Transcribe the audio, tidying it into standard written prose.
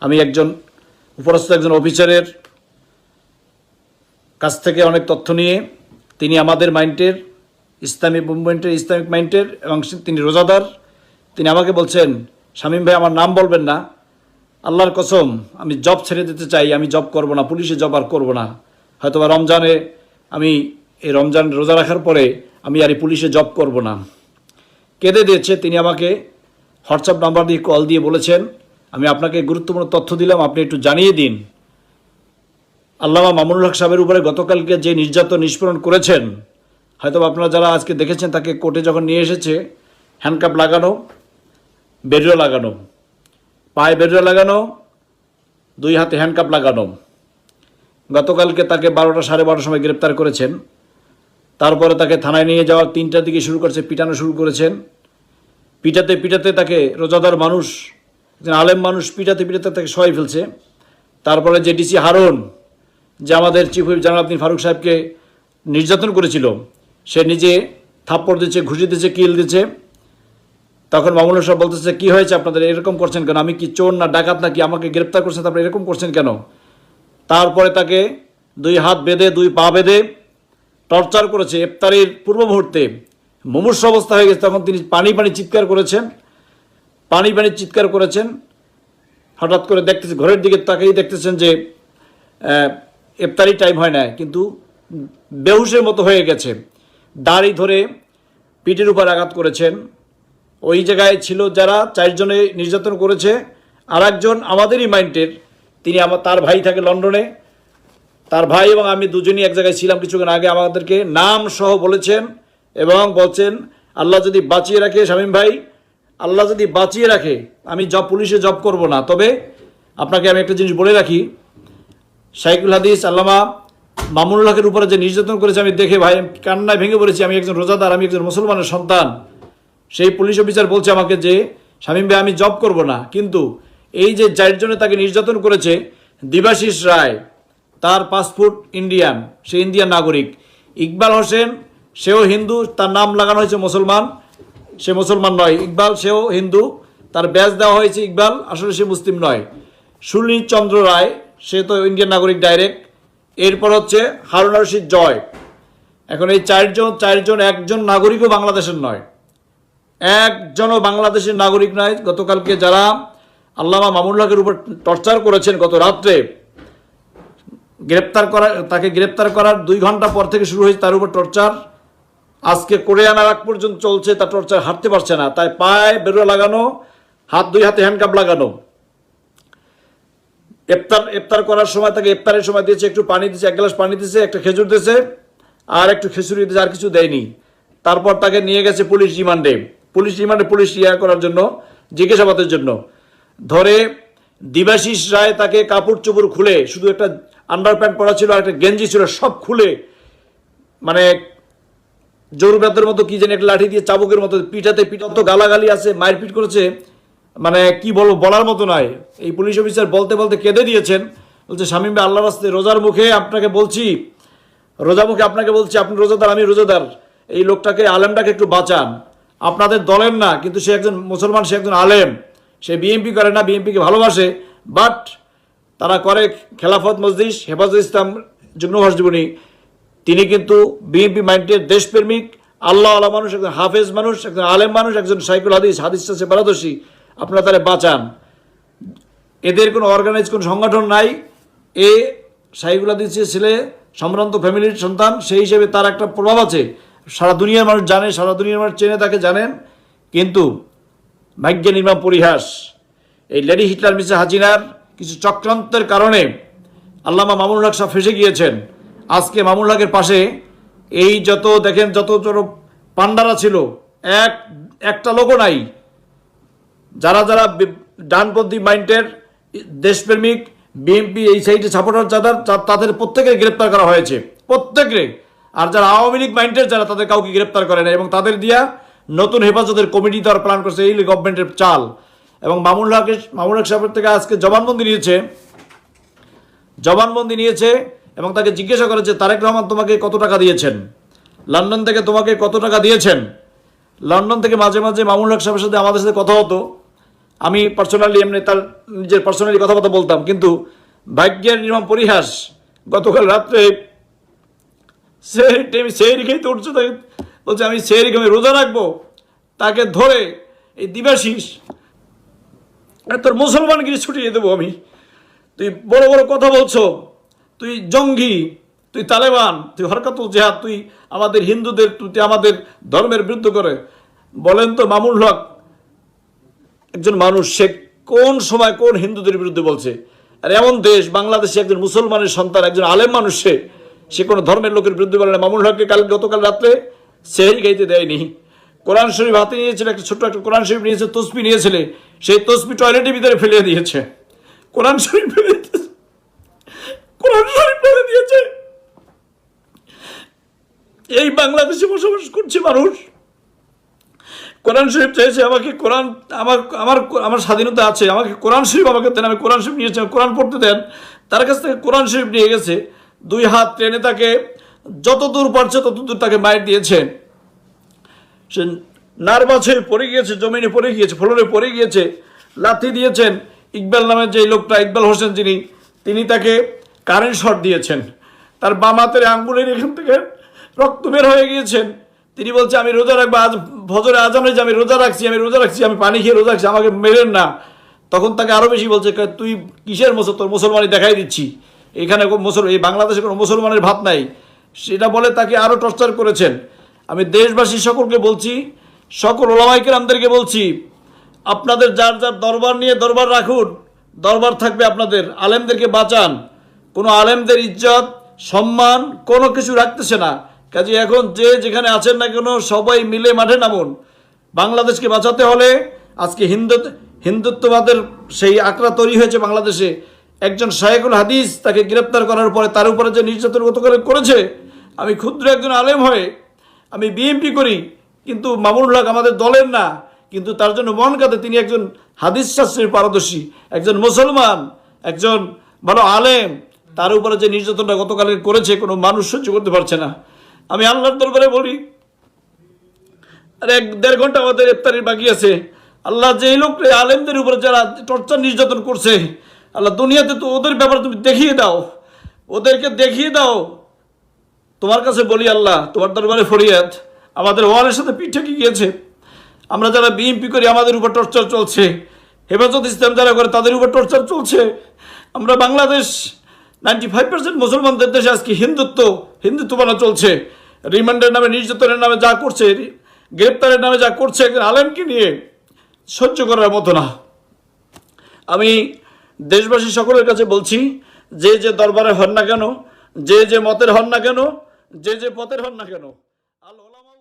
আমি একজন উপরস্থ একজন অফিসারের কাছ থেকে অনেক তথ্য নিয়ে তিনি আমাদের মাইন্ডের ইসলামিক মাইন্ডের এবং তিনি রোজাদার। তিনি আমাকে বলছেন, শামীম ভাই আমার নাম বলবেন না, আল্লাহর কসম আমি জব ছেড়ে দিতে চাই, আমি জব করব না, পুলিশে জব আর করবো না, হয়তোবা রমজানে আমি এই রমজান রোজা রাখার পরে আমি আর এই পুলিশে জব করব না। কেঁদে দিয়েছে। তিনি আমাকে হোয়াটসঅ্যাপ নাম্বার দিয়ে কল দিয়ে বলেছেন, আমি আপনাকে গুরুত্বপূর্ণ তথ্য দিলাম, আপনি একটু জানিয়ে দিন আল্লামা মামুনুল হক সাহেবের উপরে গতকালকে যে নির্যাতন নিষ্পীড়ন করেছেন, হয়তো আপনারা যারা আজকে দেখেছেন তাকে কোর্টে যখন নিয়ে এসেছে, হ্যান্ডকাপ লাগানো, বেরিয়ে লাগানো, পায়ে বেরিয়ে লাগানো, দুই হাতে হ্যান্ডকাপ লাগানো। গতকালকে তাকে 12টা সাড়ে 12টার সময় গ্রেপ্তার করেছেন। তারপরে তাকে থানায় নিয়ে যাওয়ার 3টার দিকে শুরু করেছে, পিটানো শুরু করেছেন। পিটাতে পিটাতে তাকে, রোজাদার মানুষ, একজন আলেম মানুষ, পিটাতে পিটাতে তাকে সহায় ফেলছে। তারপরে যে ডিসি হারুন, যে আমাদের চিফ হুইপ জনাব আব্দুল ফারুক সাহেবকে নির্যাতন করেছিল, সে নিজে থাপ্পড় দিচ্ছে, ঘুষি দিচ্ছে, কিল দিচ্ছে। তখন মামুনুল সাহেব বলতেছে, কি হয়েছে আপনাদের, এরকম করছেন কেন? আমি কি চোর না ডাকাত নাকি? আমাকে গ্রেপ্তার করছেন, তারপরে এরকম করছেন কেন? তারপরে তাকে 2 হাত বেঁধে 2 পা বেঁধে টর্চার করেছে। ইফতারির পূর্ব মুহূর্তে মুমূর্ষ অবস্থা হয়ে গেছে, তখন তিনি পানি পানি চিৎকার করেছেন। হঠাৎ করে দেখতেছে, ঘরের দিকে তাকেই দেখতেছেন যে ইফতারি টাইম হয় না, কিন্তু বেহুশের মতো হয়ে গেছে। দাড়ি ধরে পিঠের উপর আঘাত করেছেন। ওই জায়গায় ছিল যারা 4 জনে নির্যাতন করেছে। আর একজন আমাদেরই মাইন্ডের, তিনি তার ভাই থাকে লন্ডনে, তার ভাই এবং আমি দুজনই এক জায়গায় ছিলাম কিছুক্ষণ আগে, আমাদেরকে নাম সহ বলেছেন এবং বলছেন, আল্লাহ যদি বাঁচিয়ে রাখে শামীম ভাই, আল্লাহ যদি বাঁচিয়ে রাখে, আমি পুলিশে জব করব না। তবে আপনাকে আমি একটা জিনিস বলে রাখি, শাইখুল হাদিস আল্লামা মামুনুল হকের উপরে যে নির্যাতন করেছে, আমি দেখে ভাই কান্নায় ভেঙে পড়েছি। আমি একজন রোজাদার, আমি একজন মুসলমানের সন্তান। সেই পুলিশ অফিসার বলছে আমাকে যে, শামীম ভাই আমি জব করব না, কিন্তু এই যে 4 জনে তাকে নির্যাতন করেছে, দেবাশিস রায়, তার পাসপোর্ট ইন্ডিয়ান, সে ইন্ডিয়ান নাগরিক। ইকবাল হোসেন, সেও হিন্দু, তার নাম লাগানো হয়েছে মুসলমান, সে মুসলমান নয়। ইকবাল, সেও হিন্দু, তার ব্যাজ দেওয়া হয়েছে ইকবাল, আসলে সে মুসলিম নয়। সুনীল চন্দ্র রায়, সে তো ইন্ডিয়ান নাগরিক ডাইরেক্ট। এরপর হচ্ছে হারুন রশিদ জয়। এখন এই 4 জন, একজন নাগরিকও বাংলাদেশের নয়, একজনও বাংলাদেশের নাগরিক নয়। গতকালকে যারা আল্লামা মামুনুল হকের উপর টর্চার করেছেন, গত রাত্রে তাকে গ্রেপ্তার করার 2 ঘন্টা পর থেকে শুরু হয়েছে তার উপর টর্চার। আজকে করে আনার আগ পর্যন্ত চলছে তার টর্চার, হাঁটতে পারছে না, তাই পায়ে বেরোয়া লাগানো, 2 হাতে হ্যান্ডকাপ লাগানো। ইফতার করার সময় তাকে ইফতারের সময় দিয়েছে, একটু পানি দিয়েছে, 1 গ্লাস পানি দিয়েছে, একটা খেজুর দিয়েছে, আর একটু খিচুড়ি দিয়েছে, আর কিছু দেয়নি। তারপর তাকে নিয়ে গেছে পুলিশ রিমান্ডে, পুলিশ করার জন্য, জিজ্ঞাসাবাদের জন্য। ধরে দেবাশিস রায় তাকে কাপড় চোপড় খুলে, শুধু একটা আন্ডারপ্যান্ট পরা ছিল আর একটা গেঞ্জি ছিল, সব খুলে, মানে জোরবেদের মতো কি জানি একটা লাঠি দিয়ে চাবুকের মতো পিটাতে পিটাতে, গালাগালি আছে, মারপিট করেছে, মানে কি বলবো, বলার মতো নয়। এই পুলিশ অফিসার বলতে বলতে কেঁদে দিয়েছেন, বলছে, শামীম ভাই আল্লাহর রাস্তায় রোজার মুখে আপনাকে বলছি, আপনি রোজাদার, আমি রোজাদার, এই লোকটাকে, আলেমটাকে একটু বাঁচান। আপনাদের দলের না, কিন্তু সে একজন মুসলমান, সে একজন আলেম, সে বিএনপি করে না, বিএনপিকে ভালোবাসে, বাট তারা করে খেলাফত মজলিস, হেফাজত ইসলাম যুগ্ম মহাসচিবনী। তিনি কিন্তু বিএনপি মাইন্ডের দেশপ্রেমিক, আল্লাহ আল্লাহ মানুষ, একজন হাফেজ মানুষ, একজন আলেম মানুষ, একজন শাইখুল হাদিসটা সে পারদর্শী। আপনারা তারা বাঁচান। এদের কোনো অর্গানাইজ কোনো সংগঠন নাই। এ শাইখুল হাদিসের ছেলে, সম্ভ্রান্ত ফ্যামিলির সন্তান, সেই হিসেবে তার একটা প্রভাব আছে, সারা দুনিয়ার মানুষ জানে, সারা দুনিয়ার মানুষ চেনে তাকে, জানেন। কিন্তু ভাগ্যে নির্মম পরিহাস, এই লেডি হিটলার মিসেস হাসিনার কিছু চক্রান্তের কারণে আল্লামা মামুনুল হক সাহেব ফেসে গিয়েছেন। আজকে মামুনুল হকের পাশে এই যত পান্ডারা ছিল, একটা লোকও নাই। যারা ডানপন্থী মাইন্ডের দেশপ্রেমিক, বিএনপি এই সাইডে সাপোর্টার তাদের প্রত্যেকের গ্রেপ্তার করা হয়েছে, প্রত্যেকে। আর যারা আওয়ামী লীগ মাইন্ডের যারা, তাদের কাউকে গ্রেপ্তার করে না, এবং তাদের দিয়া নতুন হেফাজতের কমিটি দেওয়ার প্ল্যান করছে এই গভর্নমেন্টের চাল। এবং মামুনুল হক সাহেবের থেকে আজকে জবানবন্দি নিয়েছে এবং তাকে জিজ্ঞাসা করেছে, তারেক রহমান তোমাকে কত টাকা দিয়েছেন, লন্ডন থেকে তোমাকে কত টাকা দিয়েছেন। লন্ডন থেকে মাঝে মাঝে মামুনুল হক সাহেবের সাথে আমাদের সাথে কথা হতো। আমি পার্সোনালি এমনি তার নিজের পার্সোনালি কথাবার্তা বলতাম, কিন্তু ভাগ্যের নির্মম পরিহাস, গতকাল রাত্রে সেহরি খেতে উঠছে, তাই বলছে আমি সেহরি খেয়ে রোজা রাখবো, তাকে ধরে এই দিবাশিস তোর মুসলমানগিরি ছুটিয়ে দেবো আমি, তুই বড় বড় কথা বলছো, তুই জঙ্গি, তুই তালেবান, তুই হরকাতুল জেহাদ, তুই আমাদের হিন্দুদের, তুই আমাদের ধর্মের বিরুদ্ধে করে। বলেন তো মামুনুল হক একজন মানুষ, সে কোন সময় কোন হিন্দুদের বিরুদ্ধে বলছে? আর এমন দেশ বাংলাদেশে একজন মুসলমানের সন্তান, একজন আলেম মানুষ, সে কোনো ধর্মের লোকের বিরুদ্ধে বলে না। মামুনুল হককে গতকাল রাত্রে সেহরি খাইতে দেয়নি, কোরআন শরীফ হাতে নিয়েছিল, একটা ছোট্ট একটা কোরআন শরীফ নিয়েছে, তসবি নিয়েছিলে, সেই তসবি টয়লেটের ভিতরে ফেলে দিয়েছে, কোরআন শরীফ ফেলে দিয়েছে, কোরআন শরীফ ফেলে দিয়েছে। এই বাংলাদেশে বসবাস করছে মানুষ, কোরআন শরীফ চাইছে আমাকে, কোরআন আমার আমার আমার স্বাধীনতা আছে, আমাকে কোরআন শরীফ আমাকে দেন, আমি কোরআন শরীফ নিয়েছি, কোরআন পড়তে দেন। তার কাছ থেকে কোরআন শরীফ নিয়ে গেছে, 2 হাত টেনে তাকে যতদূর পারছে ততদূর তাকে মাইর দিয়েছে। সে নার্ভাস হয়ে পড়ে গিয়েছে, জমিনে পড়ে গিয়েছে, ফ্লোরে পড়ে গিয়েছে, লাথি দিয়েছেন। ইকবাল নামের যে লোকটা, ইকবাল হোসেন যিনি, তিনি তাকে কারেন্ট শট দিয়েছেন, তার বাম হাতের আঙ্গুলের এখান থেকে রক্ত বের হয়ে গিয়েছেন। তিনি বলছে আমি রোজা রাখবো, আজ ফজরে আজান হয়েছে, আমি রোজা রাখছি, আমি রোজা রাখছি, আমি পানি খেয়ে রোজা রাখছি, আমাকে মেরেন না। তখন তাকে আরও বেশি বলছে তুই কিসের তোর মুসলমানি দেখাই দিচ্ছি, এখানে এই বাংলাদেশে কোনো মুসলমানের ভাত নাই, সেটা বলে তাকে আরও টর্চার করেছেন। আমি দেশবাসী সকলকে বলছি, সকল ওলামায়ে কেরামদেরকে বলছি, আপনাদের যার যার দরবার নিয়ে দরবার রাখুন, দরবার থাকবে আপনাদের, আলেমদেরকে বাঁচান। কোনো আলেমদের ইজ্জত সম্মান কোনো কিছু রাখতেছে না। কাজে এখন যে যেখানে আছেন না কেন, সবাই মিলে মাঠে নামুন। বাংলাদেশকে বাঁচাতে হলে আজকে হিন্দুত্ববাদের সেই আকড়া তৈরি হয়েছে বাংলাদেশে। একজন শায়েখুল হাদিস, তাকে গ্রেপ্তার করার পরে তার উপরে যে নির্যাতন গতকাল করেছে, আমি ক্ষুদ্র একজন আলেম হয়ে আমি বিএমপি করি, কিন্তু মামুনুল হক আমাদের দলের না, কিন্তু তার জন্য মন কাঁদে। তিনি একজন হাদিস শাস্ত্রের পারদর্শী, একজন মুসলমান, একজন ভালো আলেম, তার উপরে যে নির্যাতনটা গতকাল করেছে কোনো মানুষ সহ্য করতে পারছে না। আমি আল্লাহর দরবারে বলি, আর 1-1.5 ঘন্টা আমাদের ইফতারির বাকি আছে। আল্লাহ যে লোক আলেমদের উপরে যারা টর্চার নির্যাতন করছে, আল্লাহ দুনিয়াতে তো ওদের ব্যাপারে তুমি দেখিয়ে দাও, ওদেরকে দেখিয়ে দাও। তোমার কাছে বলি আল্লাহ, তোমার দরবারে ফরিয়াদ, আমাদের ওয়ালের সাথে পিঠ ঠেকে গিয়েছে। আমরা যারা বিএমপি করি আমাদের উপর টর্চার চলছে, হেফাজত ইসলাম যারা করে তাদের উপর টর্চার চলছে। আমরা বাংলাদেশ 95% মুসলমানদের দেশে আজকে হিন্দুত্ববানা চলছে। রিমান্ডের নামে, নির্যাতনের নামে যা করছে, গ্রেপ্তারের নামে যা করছে, একজন আলেমকে নিয়ে সহ্য করার মতো না। আমি দেশবাসী সকলের কাছে বলছি, যে যে দরবারে হন না কেন, যে যে মতের হন না কেন, যে যে পথের হন না কেন, আল ওলামা